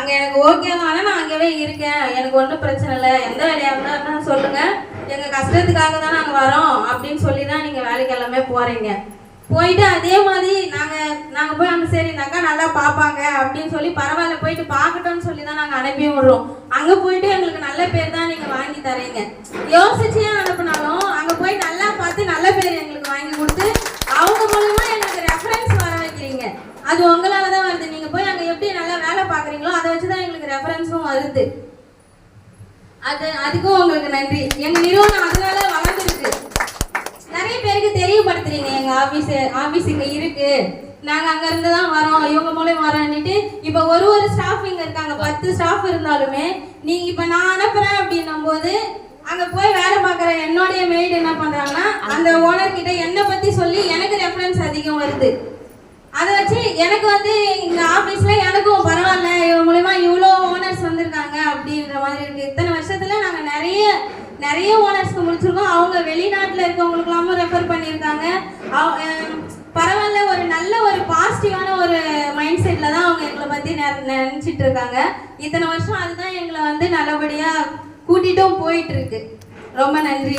அங்கே எனக்கு ஓகேவானா நான் அங்கேவே இருக்கேன், எனக்கு ஒன்றும் பிரச்சனை இல்லை, எந்த வேலையாக இருந்தாலும் சொல்லுங்கள், எங்கள் கஷ்டத்துக்காக தான் நாங்கள் வரோம் அப்படின்னு சொல்லி தான் நீங்கள் வேலைக்கு எல்லாமே போகிறீங்க. போயிட்டு அதே மாதிரி நாங்கள் போய் அங்கே சரி இந்த அக்கா நல்லா பார்ப்பாங்க அப்படின்னு சொல்லி பரவாயில்ல போயிட்டு பார்க்கட்டும்னு சொல்லி தான் நாங்கள் அனுப்பி விடுறோம். அங்கே போயிட்டு எங்களுக்கு நல்ல பேர் தான் நீங்கள் வாங்கி தரீங்க. யோசிச்சே அனுப்புனாலும் அங்கே போய் நல்லா பார்த்து நல்ல பேர் எங்களுக்கு வாங்கி கொடுத்து அவங்க மூலமா எங்களுக்கு ரெஃபரன்ஸ் வர வைக்கிறீங்க. அது உங்களால தான் வருது. நீங்கள் போய் அங்கே எப்படி நல்லா வேலை பார்க்குறீங்களோ அதை வச்சு தான் எங்களுக்கு ரெஃபரன்ஸும் வருது. அதுக்கும் உங்களுக்கு நன்றி. எங்கள் நிறுவனம் அதனால வளர்ந்துருக்கு. நிறைய பேருக்கு தெரியப்படுத்துறீங்க எங்கள் ஆஃபீஸ் இங்கே இருக்கு, நாங்கள் அங்கேருந்து தான் வரோம், இவங்க மூலம் வரோன்னுட்டு. இப்போ ஒரு ஸ்டாஃப் இங்கே இருக்காங்க, 10 ஸ்டாஃப் இருந்தாலுமே நீங்கள் இப்போ நான் அனுப்புகிறேன் அப்படின்னும் போது அங்கே போய் வேலை பார்க்குற என்னுடைய மெய்டு என்ன பண்ணுறாங்கன்னா அந்த ஓனர்கிட்ட என்னை பற்றி சொல்லி எனக்கு ரெஃபரன்ஸ் அதிகம் வருது. அதை வச்சு எனக்கு இந்த ஆஃபீஸில் எனக்கும் பரவாயில்ல, இவங்க மூலமா இவ்வளோ ஓனர்ஸ் வந்திருக்காங்க அப்படின்ற மாதிரி இருக்குது. இத்தனை வருஷத்தில் நாங்கள் நிறைய ஓனர்ஸ்க்கு முடிச்சிருக்கோம். அவங்க வெளிநாட்டில் இருக்கவங்களுக்கெல்லாமும் ரெஃபர் பண்ணியிருக்காங்க. பரவாயில்ல, ஒரு நல்ல ஒரு பாசிட்டிவான ஒரு மைண்ட் செட்டில் தான் அவங்க எங்களை பற்றி நினச்சிட்டு இருக்காங்க. இத்தனை வருஷம் அதுதான் எங்களை நல்லபடியாக கூட்டிகிட்டும் போயிட்டு இருக்கு. ரொம்ப நன்றி.